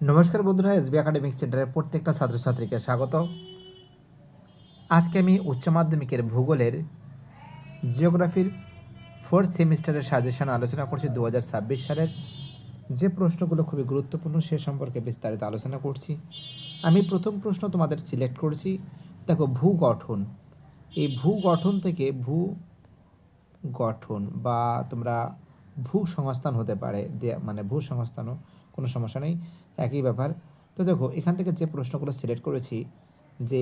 নমস্কার বন্ধুরা, SB academic সেন্টারের প্রত্যেকটা ছাত্রছাত্রীকে স্বাগত। আজকে আমি উচ্চ মাধ্যমিকের ভূগোলের জিওগ্রাফির ফোর্থ সেমিস্টারের সাজেশন আলোচনা করছি। 2026 সালের যে প্রশ্নগুলো খুবই গুরুত্বপূর্ণ সে সম্পর্কে বিস্তারিত আলোচনা করছি। আমি প্রথম প্রশ্ন তোমাদের সিলেক্ট করছি। দেখো, ভূগঠন। এই ভূগঠন থেকে ভূগঠন বা তোমরা ভূসংস্থান হতে পারে, মানে ভূসংস্থানও কোনো সমস্যা নেই, একই ব্যাপার। তো দেখো, এখান থেকে যে প্রশ্নগুলো সিলেক্ট করেছি, যে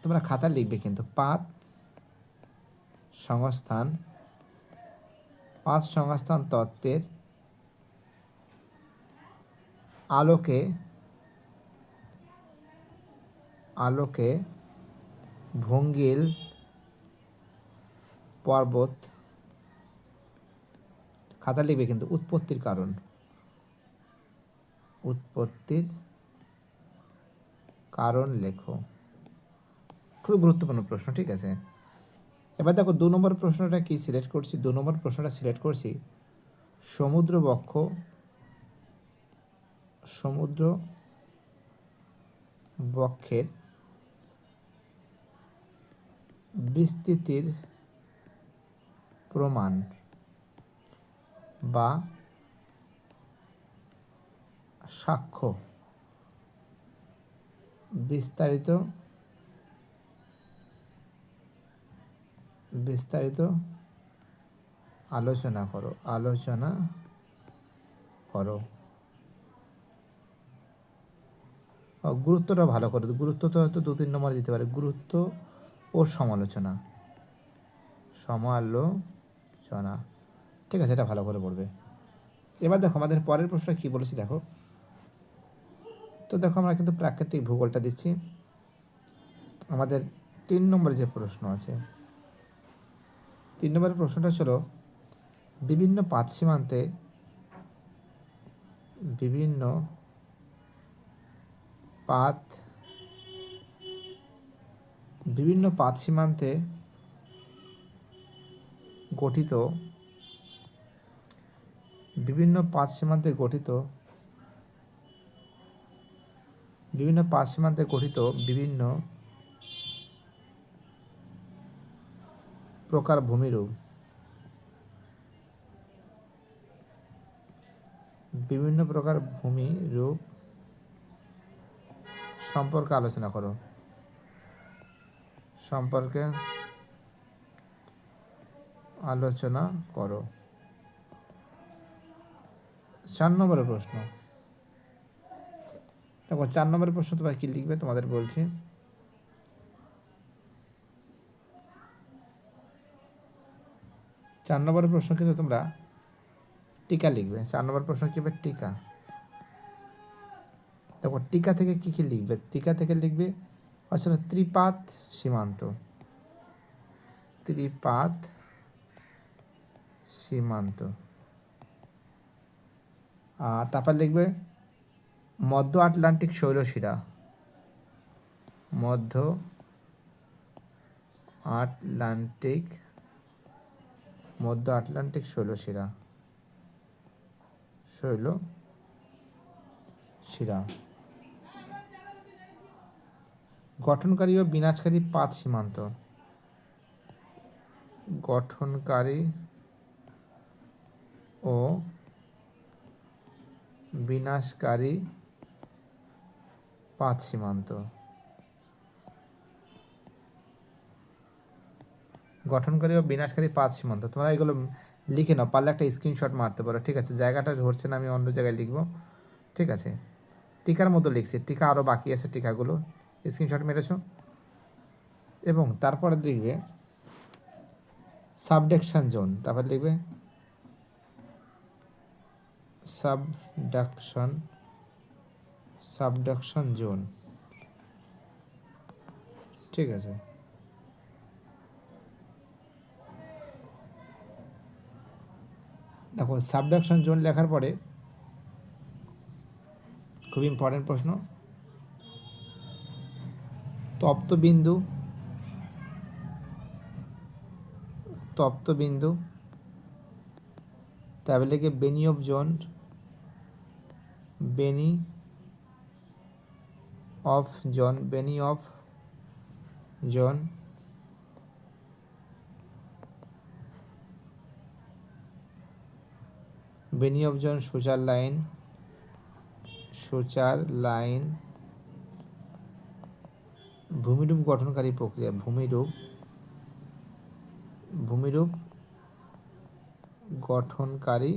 তোমরা খাতা লিখবে কিন্তু পাঁচ সংস্থান তত্ত্বের আলোকে ভঙ্গিল পর্বত, খাতা লিখবে কিন্তু উৎপত্তির কারণ লেখো। খুব গুরুত্বপূর্ণ প্রশ্ন, ঠিক আছে। এবার দেখো, 2 নম্বর প্রশ্নটা কি সিলেক্ট করছি। 2 নম্বর প্রশ্নটা সিলেক্ট করছি সমুদ্র বক্ষের বিস্তৃতির প্রমাণ বা সাক্ষ্য বিস্তারিত আলোচনা করো। গুরুত্বটা ভালো করে, গুরুত্বটা হয়তো 2-3 নম্বর দিতে পারে। গুরুত্ব ও সমালোচনা, ঠিক আছে, এটা ভালো করে পড়বে। এবার দেখো, আমাদের পরের প্রশ্ন কি বলেছি দেখো। তো দেখো, আমরা কিন্তু প্রাকৃতিক ভূগোলটা দিচ্ছি। আমাদের 3 নম্বরে যে প্রশ্ন আছে, 3 নম্বরের প্রশ্নটা ছিল বিভিন্ন পাত সীমান্তে গঠিত বিভিন্ন পাত সীমান্তে বিভিন্ন প্রকার ভূমিরূপ সম্পর্কে আলোচনা করো। 4 নম্বরের প্রশ্ন দেখো। 4 নম্বরের প্রশ্ন তোমরা কি লিখবে তোমাদের বলছি। 4 নম্বরের প্রশ্ন কিন্তু তোমরা টিকা লিখবে। 4 নম্বর প্রশ্ন কি হবে? টিকা। দেখো, টিকা থেকে কি লিখবে? টিকা থেকে লিখবে আসলে ত্রিপাত সীমান্ত। আর তারপর লিখবে মধ্য আটলান্টিক শৈলশিরা। মধ্য আটলান্টিক শৈলশিরা। গঠনকারী ও বিনাশকারী পাত সীমান্ত। গঠনকারী ও বিনাশকারী পাত সীমান্ত। তোমরা এগুলো লিখে নাও, পারলে একটা স্ক্রিনশট মারতে পারো, ঠিক আছে। জায়গাটা ধরছে না, আমি অন্য জায়গায় লিখবো, ঠিক আছে। টিকার মতো লিখছি, টিকা আরও বাকি আছে, টিকাগুলো স্ক্রিনশট মেরেছো। এবং তারপরে লিখবে সাবডাকশন জোন। তারপর লিখবে সাবডাকশন জোন, ঠিক আছে। দেখো, সাবডাকশন জোন লেখার পরে খুব ইম্পর্টেন্ট প্রশ্ন, তপ্তবিন্দু তারপরে লিখে বেনি Benioff zone, Benioff zone, Benioff zone suture line, suture line, ভূমিরূপ গঠনকারী প্রক্রিয়া, ভূমিরূপ গঠনকারী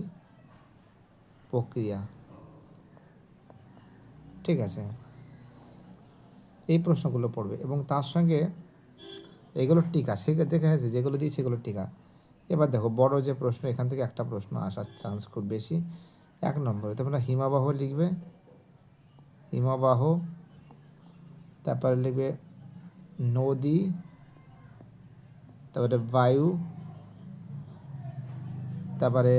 প্রক্রিয়া। ঠিক আছে, এই প্রশ্নগুলো পড়বে এবং তার সঙ্গে এগুলোর টিকা সেগুলো দেখা গেছে যেগুলো দিয়েছে এগুলোর টিকা। এবার দেখো বড় যে প্রশ্ন, এখান থেকে একটা প্রশ্ন আসার চান্স খুব বেশি। 1 নম্বরে তোমরা হিমবাহ লিখবে, হিমবাহ, তারপরে লিখবে নদী, তারপরে বায়ু, তারপরে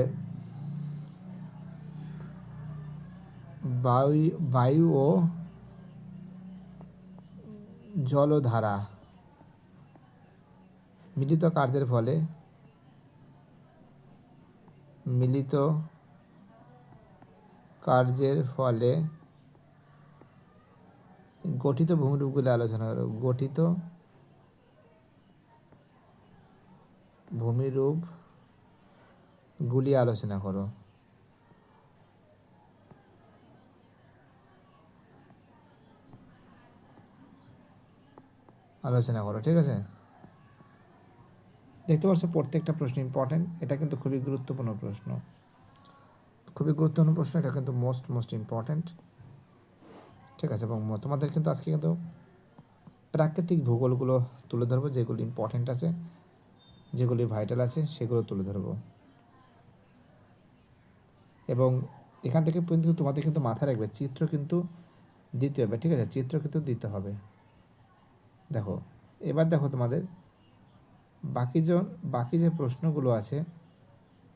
বায়ু ও জলধারা মিলিত কার্যের ফলে, মিলিত কার্যের ফলে গঠিত ভূমিরূপগুলি আলোচনা করো, গঠিত ভূমিরূপগুলি আলোচনা করো। ঠিক আছে, দেখতে পাচ্ছ প্রত্যেকটা প্রশ্ন ইম্পর্টেন্ট। এটা কিন্তু খুবই গুরুত্বপূর্ণ প্রশ্ন, এটা কিন্তু মোস্ট ইম্পর্টেন্ট। ঠিক আছে, এবং তোমাদের কিন্তু আজকে কিন্তু প্রাকৃতিক ভূগোলগুলো তুলে ধরবো, যেগুলো ইম্পর্টেন্ট আছে, যেগুলি ভাইটাল আছে সেগুলো তুলে ধরবো। এবং এখান থেকে কিন্তু তোমাদের কিন্তু মাথায় রাখবে চিত্র কিন্তু দিতে হবে। ঠিক আছে, চিত্র কিন্তু দিতে হবে। দেখো এবার দেখো তোমাদের বাকি যে প্রশ্নগুলো আছে,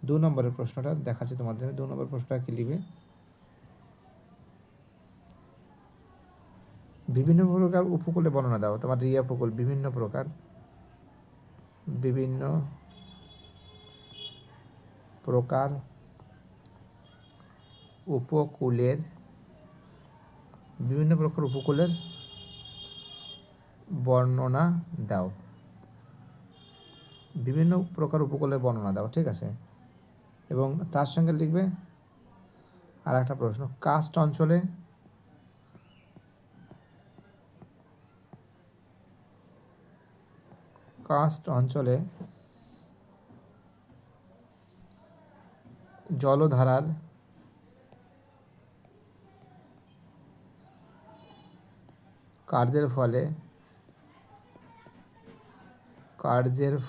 2 নম্বরের প্রশ্নটা দেখাচ্ছি তোমাদের। 2 নম্বর প্রশ্নটা কি লিখবে, বিভিন্ন প্রকার উপকূলে বর্ণনা দাও। তোমার রিয়া উপকূল, বিভিন্ন প্রকার উপকূলের, বিভিন্ন প্রকার উপকূলের বর্ণনা দাও, বিভিন্ন প্রকার উপকূলের বর্ণনা দাও। ঠিক আছে, এবং তার সঙ্গে লিখবে আর একটা প্রশ্ন, কার্স্ট অঞ্চলে জলধারার কার্যের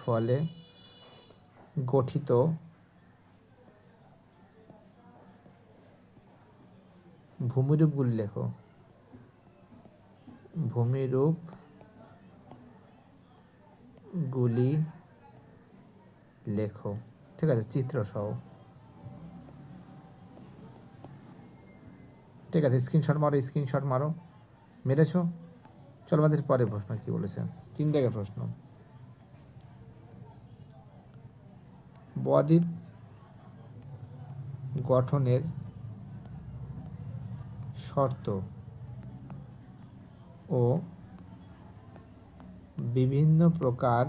ফলে গঠিত ভূমিরূপগুলি লেখো, ঠিক আছে, চিত্র সহ। ঠিক আছে, স্ক্রিনশট মারো। মেরেছো? চলো আমাদের পরের প্রশ্ন কি বলেছে। 3 দাগের প্রশ্ন, বদ্বীপ গঠনের শর্ত ও বিভিন্ন প্রকার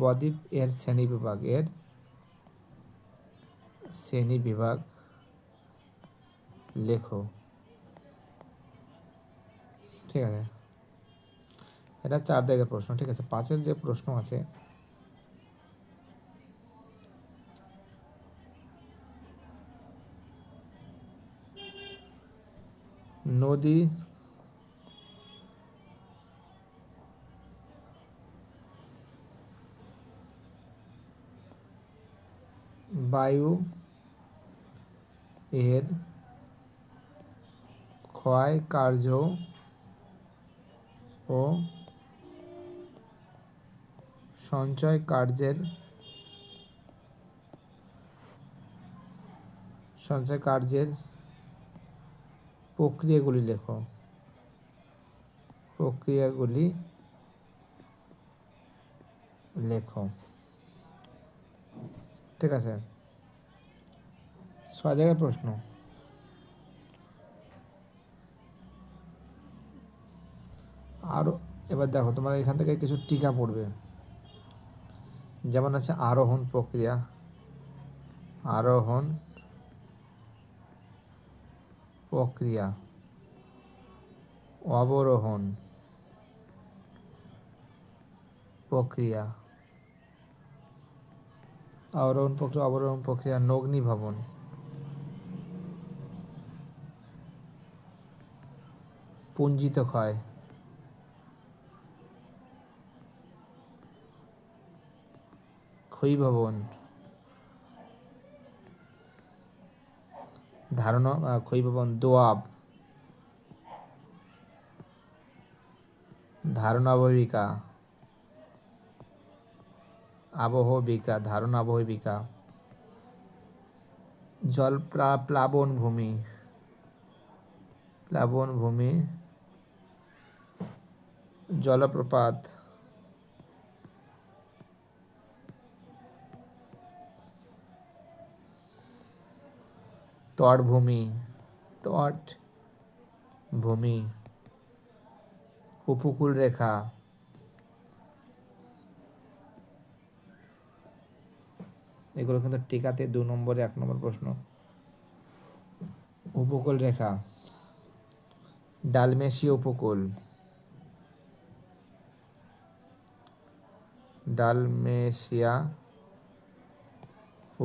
বদ্বীপ এর শ্রেণীবিভাগ লেখো। ঠিক আছে, এটা 4 দাগের প্রশ্ন। ঠিক আছে, 5-এর যে প্রশ্ন আছে, নদী, বায়ু এর ক্ষয় কার্য ও সঞ্চয় কার্যের প্রক্রিয়াগুলি লেখো। ঠিক আছে, 6 জায়গার প্রশ্ন। আরও এবার দেখো, তোমরা এখান থেকে কিছু টিকা পড়বে। যেমন আছে আরোহণ প্রক্রিয়া, আরোহণ প্রক্রিয়া, অবরোহণ প্রক্রিয়া, আরোহণ প্রক্রিয়া, অবরোহণ প্রক্রিয়া, নগ্নিভবন, পুঞ্জিত ক্ষয়, ক্ষয়ীভবন, ধারণা, ক্ষয়ীভবন, দোয়াব, ধারণাবহিকা, আবহবিকা, ধারণা আবহবিকা, জল প্লাবন ভূমি, প্লাবন ভূমি, জলপ্রপাত, তটভূমি, তট ভূমি, উপকূল রেখা, এগুলো কিন্তু টিকাতে 2 নম্বরে 1 নম্বর প্রশ্ন। উপকূল রেখা, ডালমেশীয় উপকূল, ডালমেশিয়া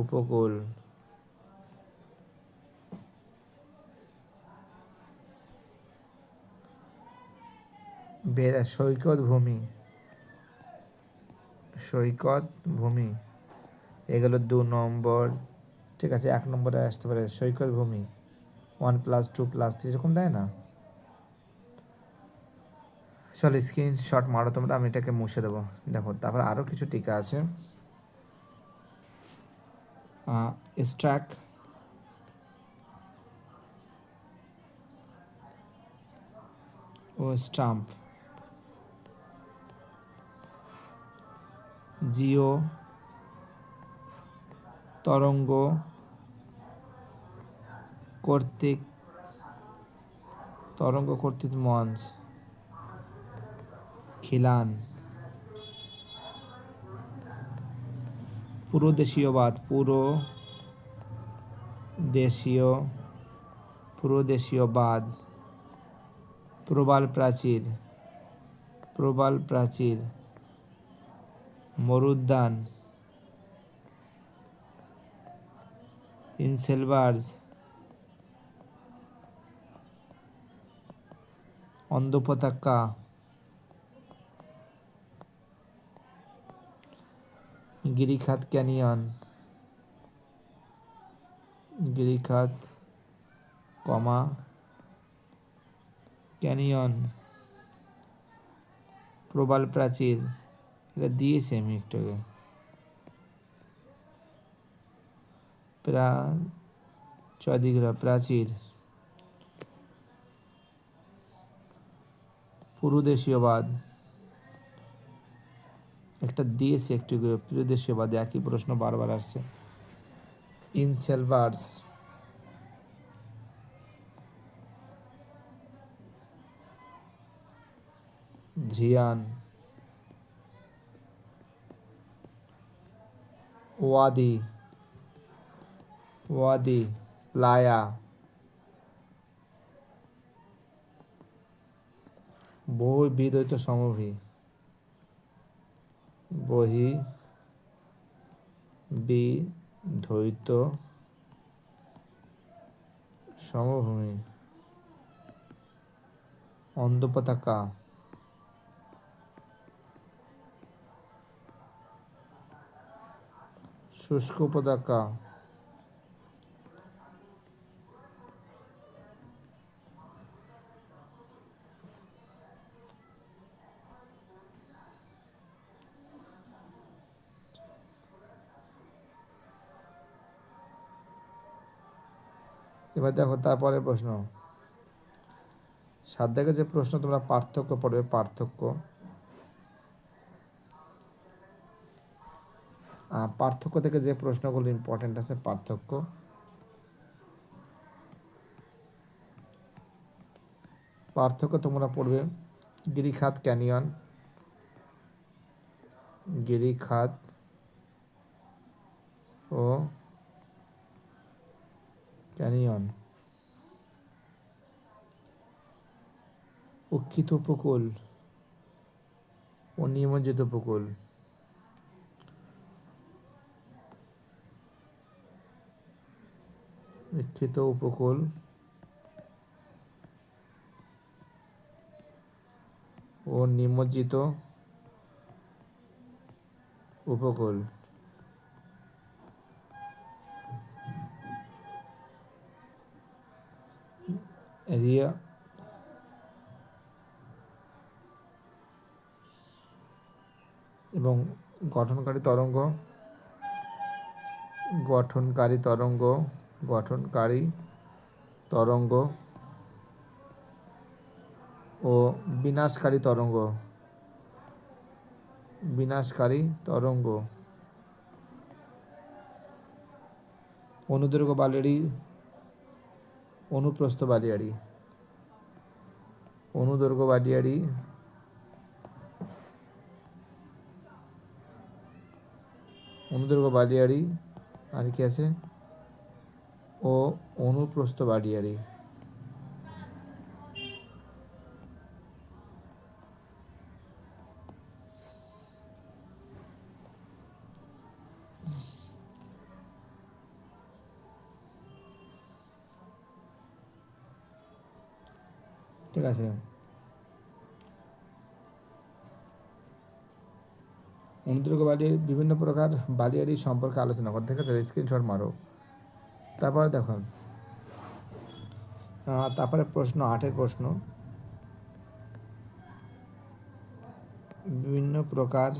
উপকূল, সৈকত ভূমি, সৈকত ভূমি, এগুলো 2 নম্বর। ঠিক আছে, 1 নম্বরে আসতে পারে সৈকত ভূমি, 1+2+3 এরকম দেয় না। চলো স্ক্রিনশট মারো তোমরা, আমি এটাকে মুছে দেবো। দেখো তারপর আরও কিছু টিকা আছে। স্ট্রাক, ও স্টাম্প, জিও তরঙ্গ কর্তৃক, তরঙ্গ কর্তৃক মঞ্চ, খিলান, পুরোদেশীয়বাদ, পুরোদেশীয়বাদ, প্রবাল প্রাচীর, প্রবাল প্রাচীর, মরুদ্যান, ইনসেলবার্জ, অন্ধপতাকা, গিরিখাত ক্যানিয়ন, গিরিখাত ক্যানিয়ন, প্রবাল প্রাচীর, এটা দিয়েছি আমি একটু আগে। চৌদিঘরা প্রাচীর, পুরুদেশীয়বাদ একটা দিয়েছি একটু, পুরুদেশীয়বাদ একই প্রশ্ন বারবার আসছে। ইনসেলবার্স, ধ্রিয়ান, ওয়াদি, প্লায়া, বহির্বিদ্যুৎ সমভূমি, বহির্বিদ্যুৎ সমভূমি, অন্ধপতাকা, শুষ্ক উপত্যকা, এবার দেখো তারপরে প্রশ্ন 7 থেকে যে প্রশ্ন তোমরা পার্থক্য পড়বে, পার্থক্য পার্থক্য থেকে যে প্রশ্নগুলো ইম্পর্টেন্ট আছে, পার্থক্য তোমরা পড়বে গিরিখাত ক্যানিয়ন, গিরিখাত ও ক্যানিয়ন, উৎক্ষিত উপকূল ও নিমজ্জিত উপকূল, উৎক্ষিত উপকূল ও নিমজ্জিত উপকূল। এরিয়া এবং গঠনকারী তরঙ্গ, গঠনকারী তরঙ্গ, গঠনকারী তরঙ্গ ও বিনাশকারী তরঙ্গ, বিনাশকারী তরঙ্গ। অনুদৈর্ঘ্য বালিয়াড়ি, অনুপ্রস্থ বালিয়াড়ি, অনুদৈর্ঘ্য বালিয়াড়ি, অনুদৈর্ঘ্য বালিয়াড়ি আর কি আছে, ও অনুপ্রস্থ বালিয়াড়ি। ঠিক আছে, অনুদৈর্ঘ্য বালিয়াড়ি বিভিন্ন প্রকার বালিয়াড়ি সম্পর্কে আলোচনা করে, ঠিক আছে, স্ক্রিনশট মারো। তারপরে দেখো, তারপরে প্রশ্ন 8-এর প্রশ্ন, বিভিন্ন প্রকার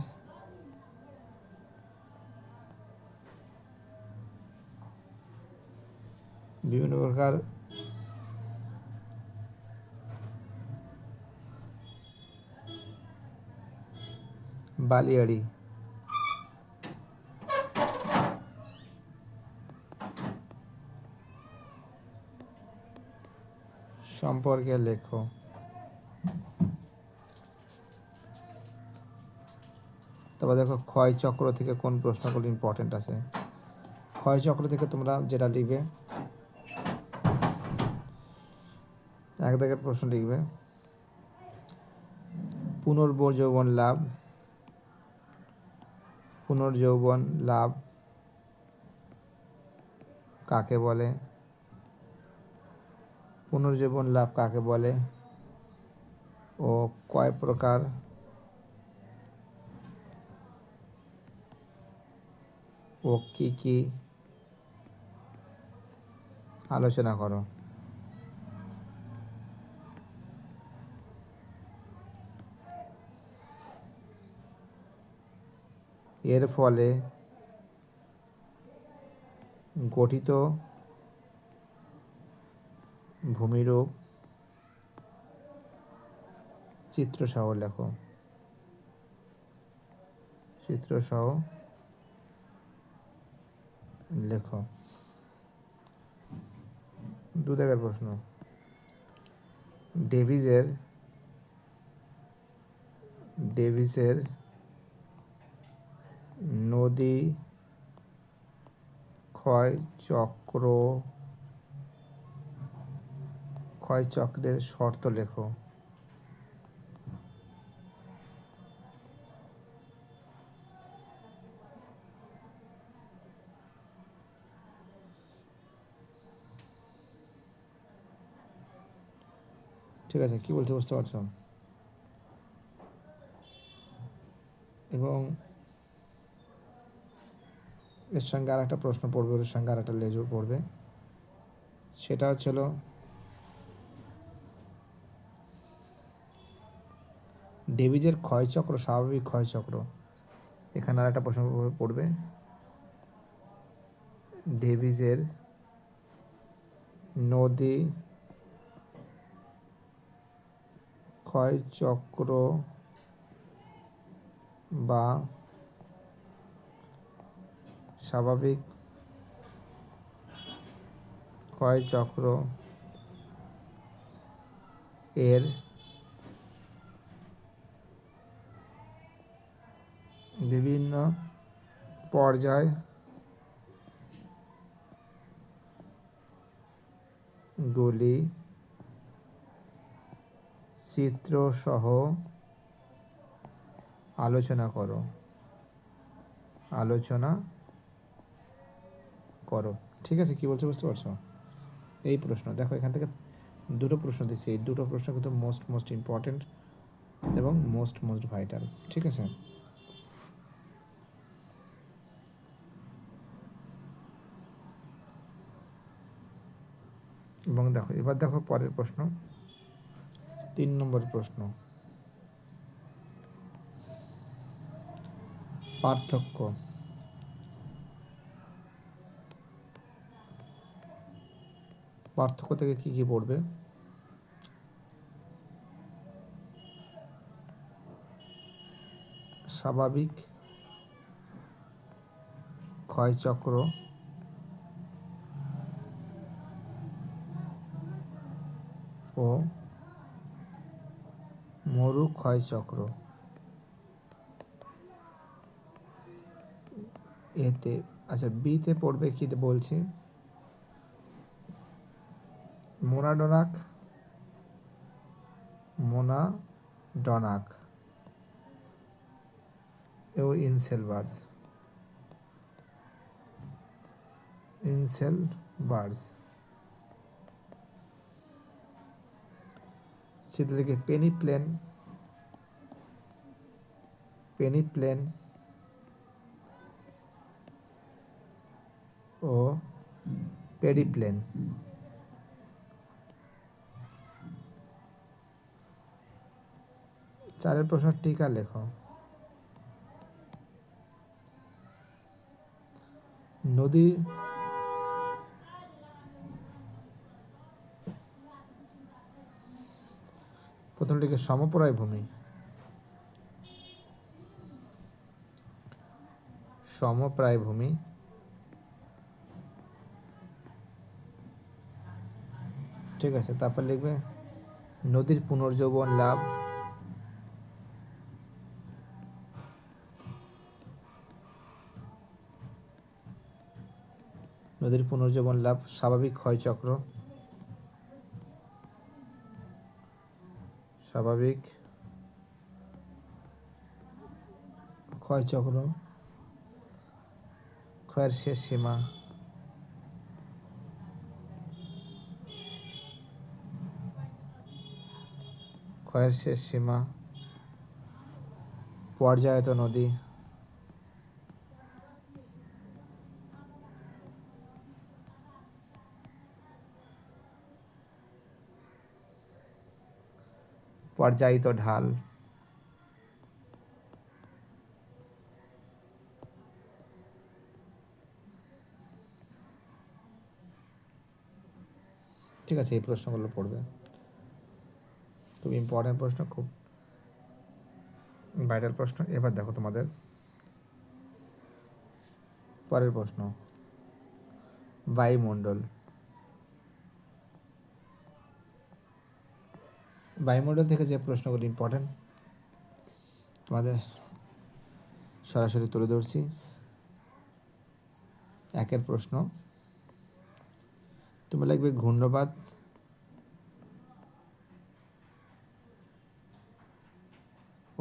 বালিয়াড়ি সম্পর্কে লেখো। তারপর দেখো ক্ষয় চক্র থেকে কোন প্রশ্নগুলো ইম্পর্টেন্ট আছে। ক্ষয় চক্র থেকে তোমরা যেটা লিখবে, এক দাগের প্রশ্ন লিখবে পুনর্যৌবন লাভ, পুনর্যৌবন লাভ কাকে বলে, পুনর্যৌবন লাভ কাকে বলে ও কয় প্রকার, ও কি কি আলোচনা করো। এর ফলে গঠিত ভূমিরূপ চিত্রসহ লেখো, চিত্রসহ লেখো। 2 দাগের প্রশ্ন, ডেভিসের নদী ক্ষয়চক্রের শর্ত লেখো। ঠিক আছে, কি বলতে বুঝতে পারছো? এবং এর সঙ্গে আর একটা প্রশ্ন পড়বে, ওর সঙ্গে আর একটা লেজুর পড়বে, সেটা হচ্ছিল ডেভিসের ক্ষয়চক্র, স্বাভাবিক ক্ষয়চক্র। এখানে আর একটা প্রশ্ন পড়বে, ডেভিসের নদী ক্ষয়চক্র বা স্বাভাবিক ক্ষয়চক্র এর বিভিন্ন পর্যায় গুলি চিত্রসহ আলোচনা করো। ঠিক আছে, কি বলছো বুঝতে পারছো? এই প্রশ্ন দেখো, এখান থেকে দুটো প্রশ্ন দিচ্ছি। এই দুটো প্রশ্ন কিন্তু মোস্ট ইম্পর্টেন্ট এবং মোস্ট ভাইটাল। ঠিক আছে, এবং দেখো এবার দেখো পরের প্রশ্ন, 3 নম্বর প্রশ্ন। পার্থক্য থেকে কি কি পড়বে? স্বাভাবিক ক্ষয়চক্র ও মরু ক্ষয়চক্র। এতে আচ্ছা, বিতে পড়বে কি বলছি, মোনাডোনাক ও ইনসেলবার্স। সেটা থেকে পেনিপ্লেন ও পেরিপ্লেন। চারের প্রশ্ন টিকা লেখো। নদী প্রথমটিকে সমপ্রায় ভূমি। ঠিক আছে, তারপর লিখবে নদীর পুনর্জীবন লাভ। স্বাভাবিক ক্ষয়চক্র। ক্ষয়ের শেষ সীমা। পর্যায়ত নদী। পর্যায়িত ঢাল। ঠিক আছে, এই প্রশ্নগুলো পড়বে, খুব ইম্পর্টেন্ট প্রশ্ন, খুব ভাইটাল প্রশ্ন। এবার দেখো তোমাদের পরের প্রশ্ন, বায়ুমণ্ডল। থেকে যে প্রশ্নগুলো ইম্পর্টেন্ট তোমাদের সরাসরি তুলে ধরছি। একের প্রশ্ন, তুমি লিখবে ঘূর্ণবাদ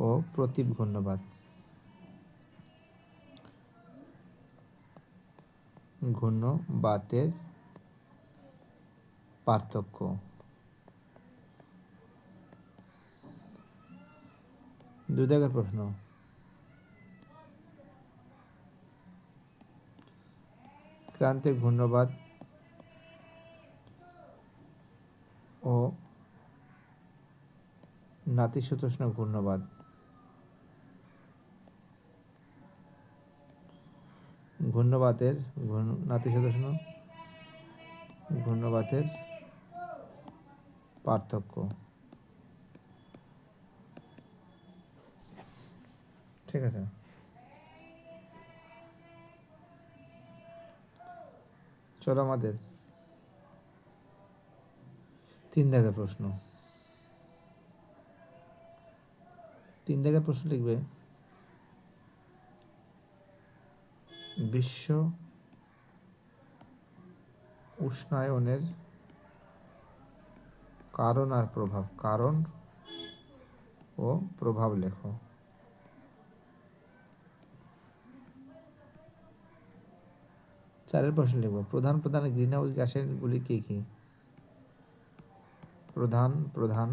ও প্রতীপ ঘূর্ণবাদ। ঘূর্ণবাতের পার্থক্য। দুই দাগের প্রশ্ন, ক্রান্তীয় ঘূর্ণবাদ ও নাতিশীতোষ্ণ ঘূর্ণবাদ। নাতিশীতোষ্ণ ঘূর্ণবাতের পার্থক্য। ঠিক আছে, চলো আমাদের 3 দাগের প্রশ্ন। 3 দাগের প্রশ্ন লিখবে বিশ্ব উষ্ণায়নের কারণ আর প্রভাব, কারণ ও প্রভাব লেখো। 4 প্রশ্ন লিখব প্রধান প্রধান গ্রিন হাউস গ্যাসের গুলি কি কি? প্রধান প্রধান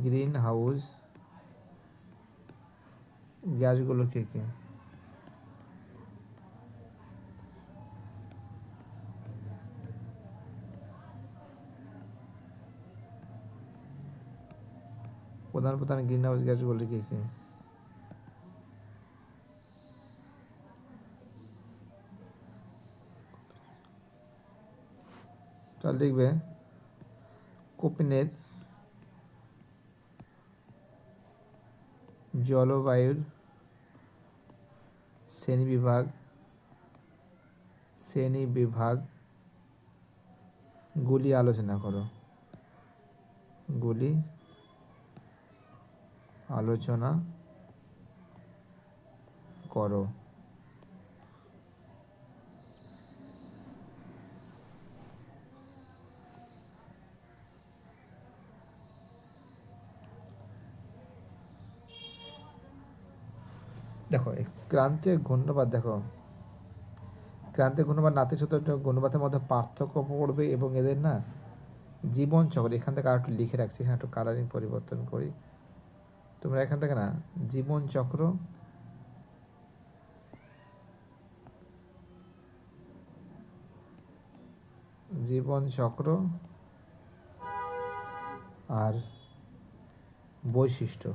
গ্রিন হাউস গ্যাসগুলো কি কি? প্রধান প্রধান গ্রিন হাউস গ্যাসগুলো কি কি? তাহলে লিখবে কোপেনের জলবায়ুর শ্রেণীবিভাগ গুলি আলোচনা করো। গুলি আলোচনা করো। দেখো ক্রান্তীয় ঘূর্ণিপাত, দেখো ক্রান্তীয় ঘূর্ণিপাত নাতিশীতোষ্ণ ঘূর্ণিপাতের মধ্যে পার্থক্য পড়বে এবং এদের না জীবন চক্র, এখান থেকে আর একটু লিখে রাখছি, হ্যাঁ একটু কালারিং পরিবর্তন করি। তোমরা এখান থেকে না জীবন চক্র আর বৈশিষ্ট্য,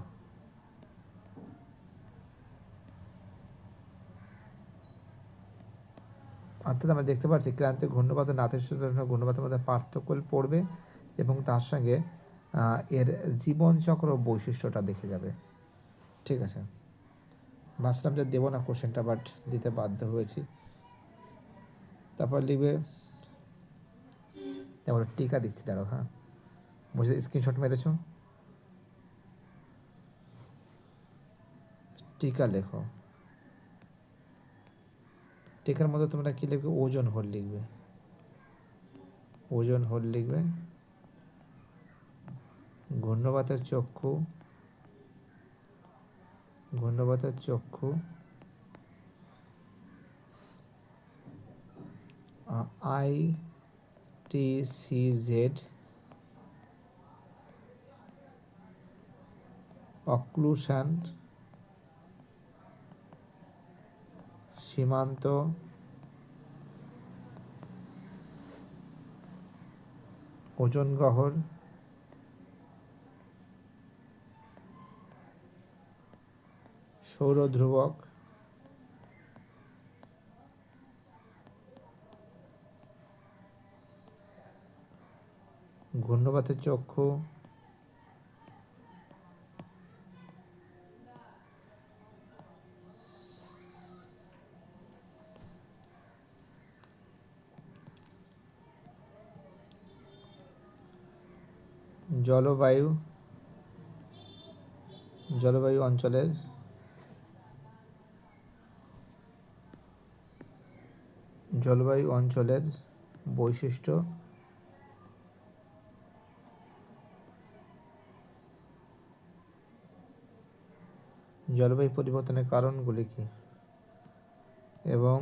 অর্থাৎ আমরা দেখতে পাচ্ছি ক্রান্তীয় ঘূর্ণিপাত ও নাতিশীতোষ্ণ ঘূর্ণিপাতের মধ্যে পার্থক্য পড়বে এবং তার সঙ্গে এর জীবনচক্র বৈশিষ্ট্যটা দেখে যাবে। ঠিক আছে, ভাবছিলাম যে দেবো না কোশ্চেনটা, বাট দিতে বাধ্য হয়েছি। তারপর লিখবে, তারপর টিকা দিচ্ছি, দাঁড়াও, হ্যাঁ বুঝে স্ক্রিনশট মেরেছো, টিকা লেখো। টিকার মধ্যে তোমরা কি লিখবে? ওজন হোল লিখবে, ওজন হোল লিখবে। ঘূর্ণিপাতের চক্ষু ITCZ অক্লুশন সীমান্ত ওজন গহ্বর সৌর ধ্রুবক ঘূর্ণিপাতের চক্ষু জলবায়ু অঞ্চলের বৈশিষ্ট্য জলবায়ু পরিবর্তনের কারণগুলি কি এবং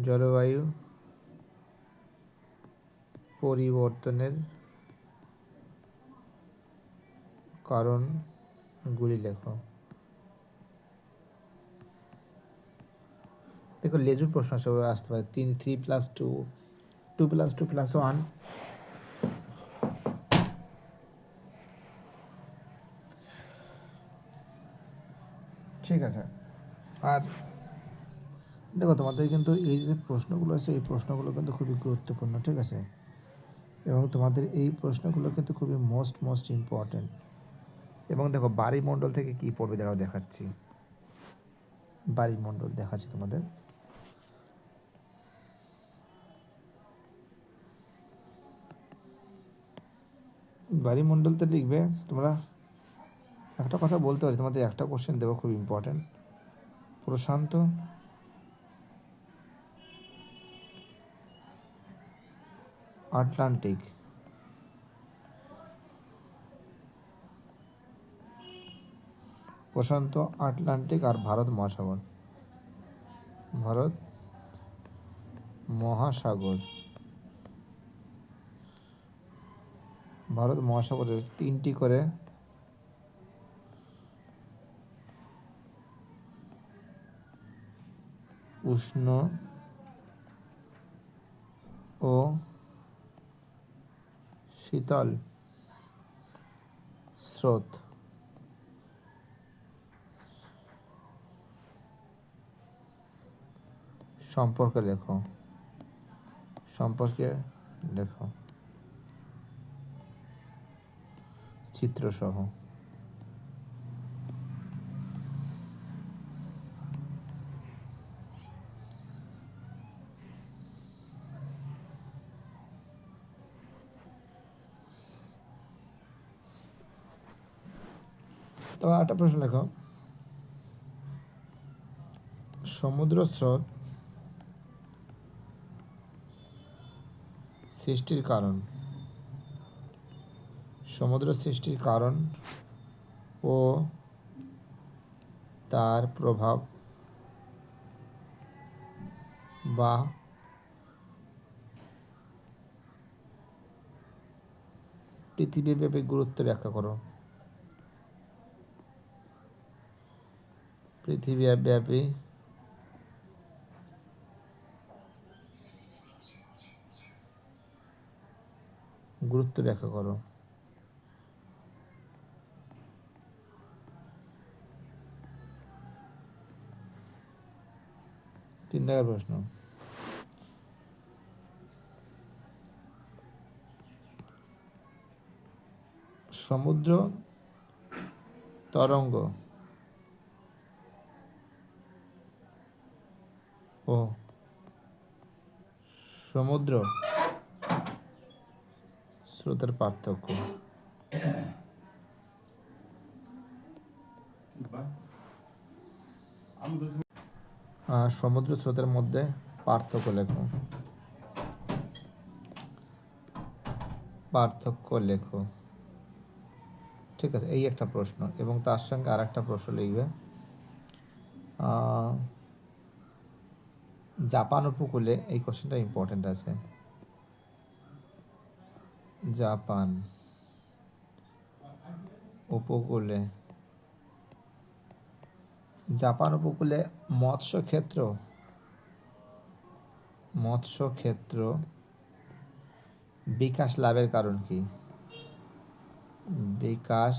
জলবায়ু পরিবর্তনের কারণগুলি লেখো। দেখো লেজুর প্রশ্ন আসতে পারে 3+2 2+2+1, ঠিক আছে। আর দেখো তোমাদের কিন্তু এই যে প্রশ্নগুলো আছে এই প্রশ্নগুলো কিন্তু খুবই গুরুত্বপূর্ণ, ঠিক আছে, এবং তোমাদের এই প্রশ্নগুলো কিন্তু খুবই মোস্ট ইম্পর্টেন্ট। এবং দেখো বায়ুমণ্ডল থেকে কি পড়বে দাঁড়াও দেখাচ্ছি। বায়ুমণ্ডল দেখাচ্ছি তোমাদের। বায়ুমণ্ডলতে লিখবে তোমরা, একটা কথা বলতে পারি তোমাদের, একটা কোশ্চেন দেবো খুব ইম্পর্টেন্ট। প্রশান্ত আটলান্টিক প্রশান্ত আটলান্টিক আর ভারত মহাসাগর, ভারত মহাসাগর, ভারত মহাসাগরের 3টি করে উষ্ণ ও শীতল স্রোত সম্পর্কে লেখো, সম্পর্কে লেখো চিত্রসহ। তো একটা প্রশ্ন লেখো, সমুদ্র স্রোত সৃষ্টির কারণ, সমুদ্র সৃষ্টির কারণ ও তার প্রভাব বা পৃথিবীব্যাপী গুরুত্ব ব্যাখ্যা করো। পৃথিবীব্যাপী গুরুত্ব ব্যাখ্যা করো। 3 দাগের প্রশ্ন, সমুদ্র তরঙ্গ ও সমুদ্র স্রোতের পার্থক্য। সমুদ্র স্রোতের মধ্যে পার্থক্য লেখো, পার্থক্য লেখো। ঠিক আছে, এই একটা প্রশ্ন, এবং তার সঙ্গে আর একটা প্রশ্ন লিখবে, জাপান উপকূলে, এই কোশ্চেনটা ইম্পর্টেন্ট আছে, জাপান উপকূলে, জাপান উপকূলে মৎস্যক্ষেত্র বিকাশ লাভের কারণ কি? বিকাশ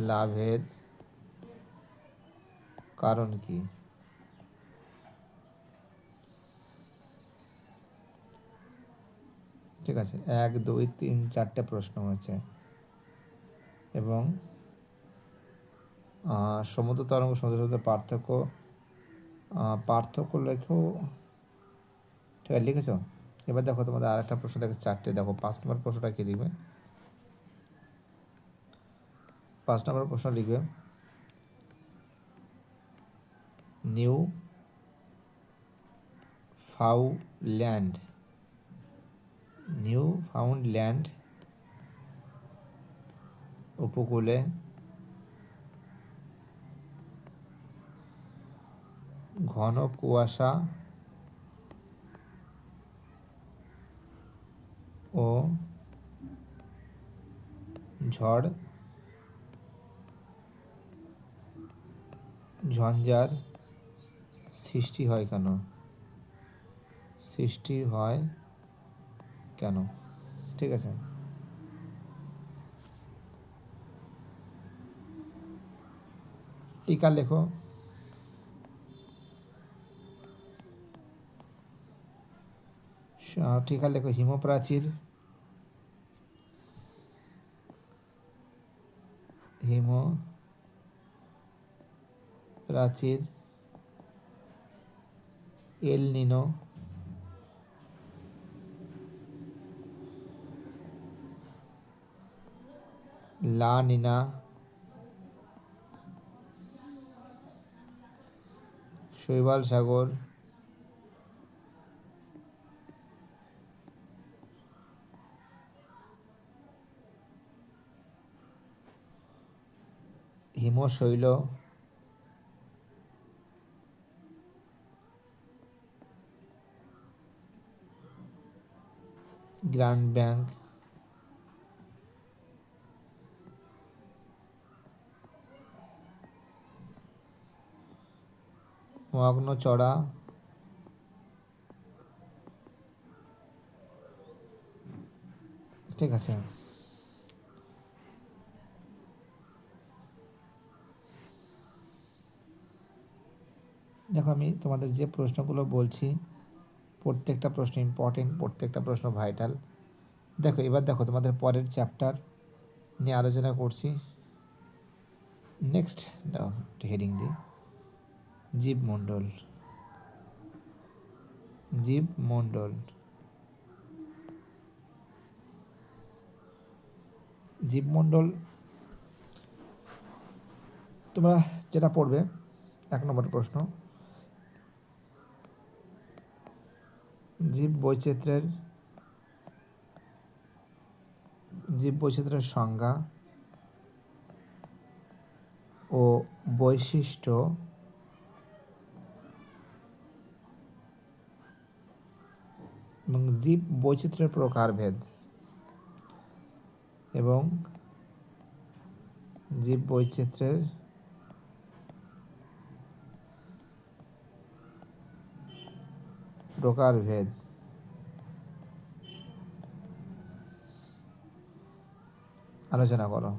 লাভের কারণ কি? ঠিক আছে, 1, 2, 3, 4টে প্রশ্ন হয়েছে। এবং সমুদ্র তরঙ্গ সমুদ্র স্রোতের পার্থক্য, পার্থক্য লেখো। ঠিক আছে, লিখেছ? এবার দেখো তোমাদের আর একটা প্রশ্ন দেখো, 4টে দেখো। 5 নম্বর প্রশ্নটা কি লিখবে? 5 নম্বর প্রশ্ন লিখবে, নিউ ফাউন্ডল্যান্ড উপকূলে ঘন কুয়াশা ও ঝড় ঝঞ্ঝার সৃষ্টি হয় কেন? ঠিক আছে, টিকা লেখো। টিকা লেখো, হিমপ্রাচীর, প্রাচীর, এল নিনো, লা নিনা, শৈবাল সাগর, হিমশৈল, গ্র্যান্ড ব্যাংক, মগ্ন চড়া, ঠিক আছে। দেখো আমি তোমাদের যে প্রশ্নগুলো বলছি প্রত্যেকটা প্রশ্ন ইম্পর্টেন্ট, প্রত্যেকটা প্রশ্ন ভাইটাল। দেখো এবার দেখো তোমাদের পরের চ্যাপ্টার নিয়ে আলোচনা করছি। নেক্সট দাও একটু হেডিং দিই, জীবমণ্ডল। জীবমণ্ডল, জীবমণ্ডল তোমরা যেটা পড়বে, 1 নম্বর প্রশ্ন, জীব বৈচিত্র্যের সংজ্ঞা ও বৈশিষ্ট্য এবং জীব বৈচিত্র্যের প্রকারভেদ এবং জীব বৈচিত্র্যের প্রকারভেদ আলোচনা করো।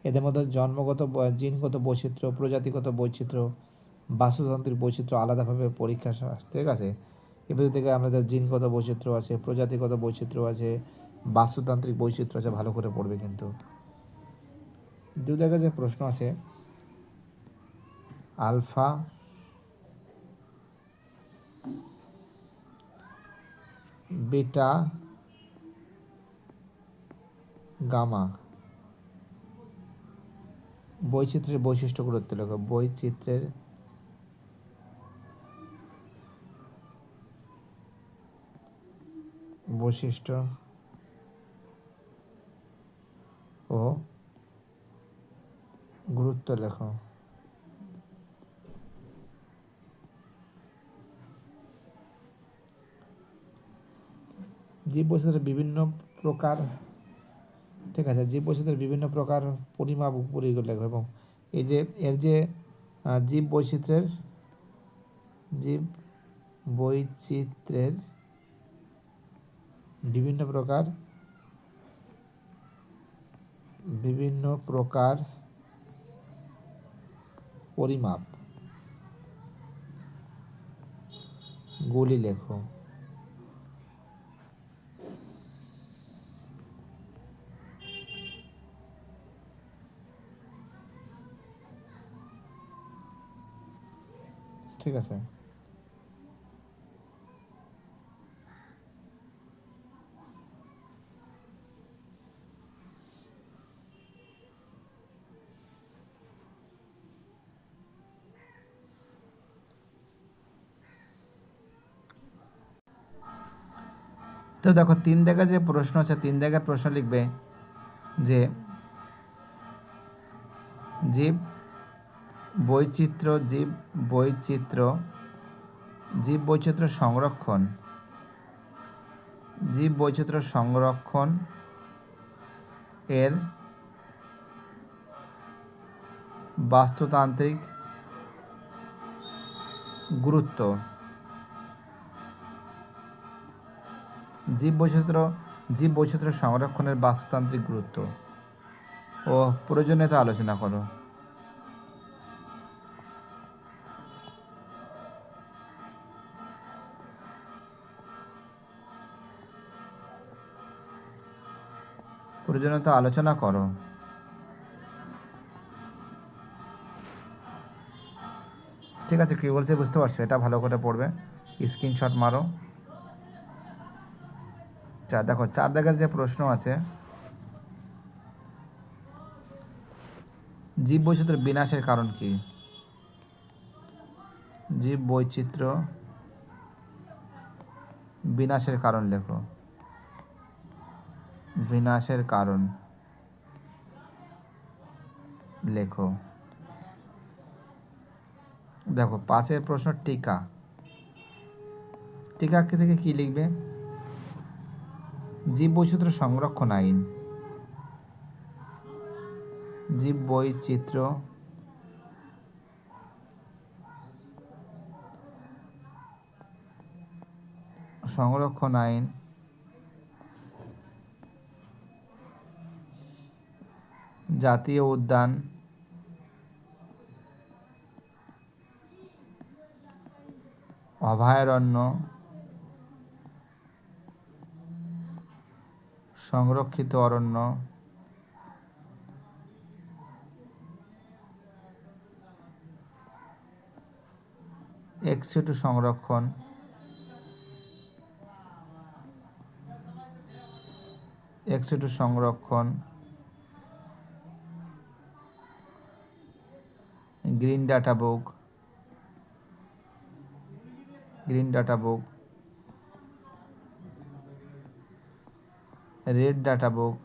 এদের মধ্যে জন্মগত, জিনগত বৈচিত্র্য, প্রজাতিগত বৈচিত্র্য, বাস্তুতান্ত্রিক বৈচিত্র্য আলাদাভাবে পরীক্ষা, ঠিক আছে। এবার থেকে আমাদের জিনগত বৈচিত্র্য আছে, প্রজাতিগত বৈচিত্র্য আছে, বাস্তুতান্ত্রিক বৈচিত্র্য আছে, ভালো করে পড়বে। কিন্তু 2 জায়গায় যে প্রশ্ন আছে, আলফা, বিটা, গামা বৈচিত্র্যের বৈশিষ্ট্য গুরুত্ব লেখো। বৈচিত্র্যের বৈশিষ্ট্য ও গুরুত্ব লেখো। জীব বৈচিত্র্যের বিভিন্ন প্রকার, ঠিক আছে, জীব বৈচিত্র্যের বিভিন্ন প্রকার পরিমাপ উপরি লেখো। এবং এই যে এর যে জীব বৈচিত্র্যের বিভিন্ন প্রকার পরিমাপ গুলি লেখো। ঠিক আছে। তো দেখো 3 জায়গায় যে প্রশ্ন আছে, 3 জায়গায় প্রশ্ন লিখবে যে জীব বৈচিত্র্য সংরক্ষণ এর বাস্তুতান্ত্রিক গুরুত্ব। জীব বৈচিত্র্য সংরক্ষণের বাস্তুতান্ত্রিক গুরুত্ব ও প্রয়োজনীয়তা আলোচনা করো। প্রয়োজনীয়তা আলোচনা করো। ঠিক আছে, কী বলছে বুঝতে পারছো? এটা ভালো করে পড়বে, স্ক্রিনশট মারো। দেখো 4 দাগের যে প্রশ্ন আছে, জীব বৈচিত্র্য বিনাশের কারণ কি? জীব বৈচিত্র্য বিনাশের কারণ লেখো। বিনাশের কারণ লেখো। দেখো 5 প্রশ্ন টিকা। টিকা থেকে কি লিখবে? জীব বৈচিত্র্য সংরক্ষণ আইন, জীব বৈচিত্র্য সংরক্ষণ আইন, জাতীয় উদ্যান, অভয়ারণ্য, সংরক্ষিত অরণ্য, এক্সিটু সংরক্ষণ, এক্সিটু সংরক্ষণ, green data book, green data book, red data book,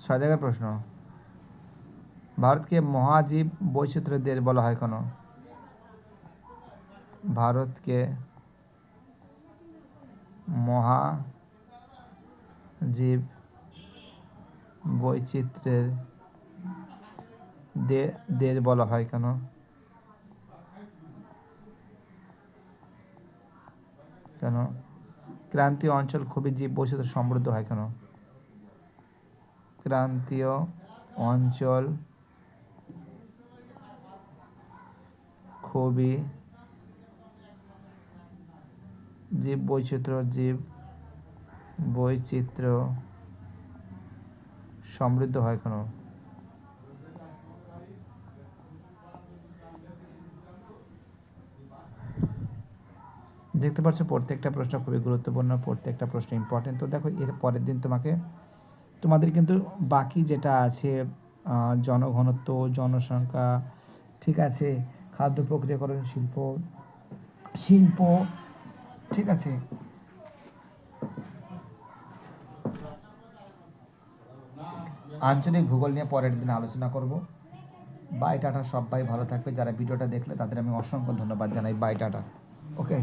ছয় প্রশ্ন, ভারতকে মহাজীব বৈচিত্র্যের দেশ বলা হয় কেন? ভারতকে মহাজীব বৈচিত্র্যের দেশ বলা হয় কেন? কেন? ক্রান্তীয় অঞ্চল খুবই জীব বৈচিত্র্য সমৃদ্ধ হয় কেন? ক্রান্তীয় অঞ্চল খুবই জীব বৈচিত্র্য সমৃদ্ধ হয় কেন? দেখতে পাচ্ছ প্রত্যেকটা প্রশ্ন খুবই গুরুত্বপূর্ণ, প্রত্যেকটা প্রশ্ন ইম্পর্টেন্ট। তো দেখো এর পরের দিন তোমাদের কিন্তু বাকি যেটা আছে, জনঘনত্ব, জনসংখ্যা, ঠিক আছে, খাদ্য প্রক্রিয়াকরণ শিল্প, ঠিক আছে, আঞ্চলিক ভূগোল নিয়ে পরের দিন আলোচনা করব। বাই টাটা, সবাই ভালো থাকবে। যারা ভিডিওটা দেখলে তাদের আমি অসংখ্য ধন্যবাদ জানাই। Bye tata. ওকে।